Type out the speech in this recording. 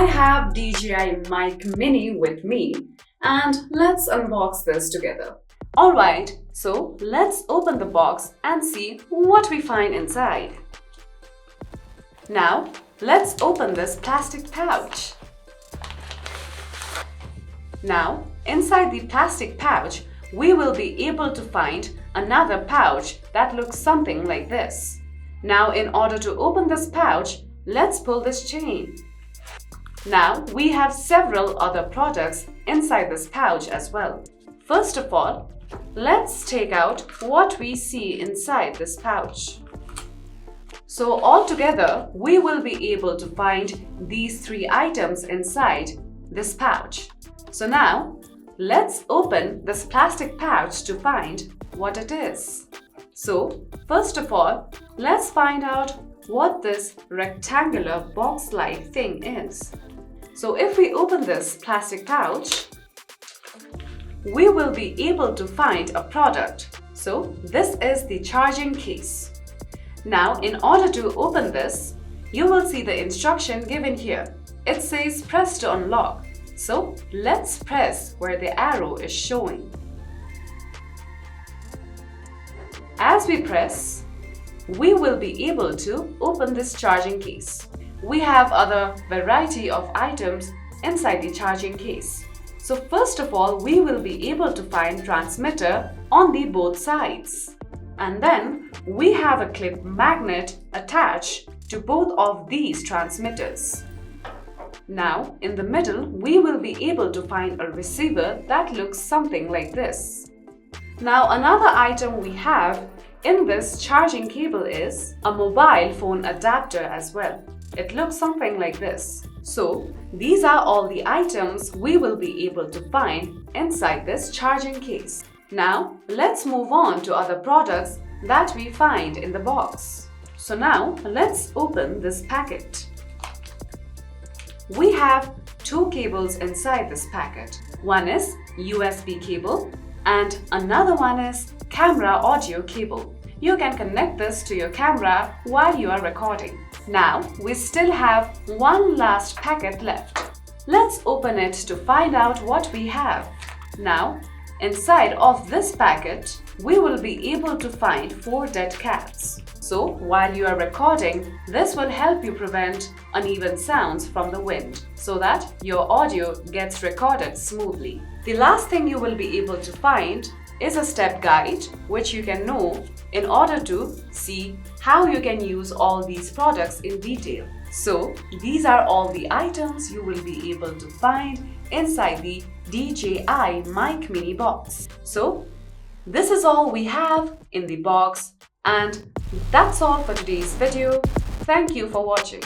I have DJI Mic Mini with me and let's unbox this together. Alright, so let's open the box and see what we find inside. Now, let's open this plastic pouch. Now, inside the plastic pouch, we will be able to find another pouch that looks something like this. Now, in order to open this pouch, let's pull this chain. Now, we have several other products inside this pouch as well. First of all, let's take out what we see inside this pouch. So altogether, we will be able to find these 3 items inside this pouch. So now, let's open this plastic pouch to find what it is. So, first of all, let's find out what this rectangular box-like thing is. So if we open this plastic pouch, we will be able to find a product. So this is the charging case. Now, in order to open this, you will see the instruction given here. It says press to unlock. So let's press where the arrow is showing. As we press, we will be able to open this charging case. We have other variety of items inside the charging case. So first of all, we will be able to find transmitter on the both sides. And then we have a clip magnet attached to both of these transmitters. Now, in the middle, we will be able to find a receiver that looks something like this. Now, another item we have in this charging cable is a mobile phone adapter as well. It looks something like this. So, these are all the items we will be able to find inside this charging case. Now, let's move on to other products that we find in the box. So now, let's open this packet. We have 2 cables inside this packet. One is USB cable and another one is camera audio cable. You can connect this to your camera while you are recording. Now, we still have one last packet left. Let's open it to find out what we have. Now, inside of this packet, we will be able to find 4 dead cats. So, while you are recording, this will help you prevent uneven sounds from the wind so that your audio gets recorded smoothly. The last thing you will be able to find is a step guide which you can know in order to see how you can use all these products in detail. So, these are all the items you will be able to find inside the DJI Mic Mini Box. So, this is all we have in the box, and that's all for today's video. Thank you for watching.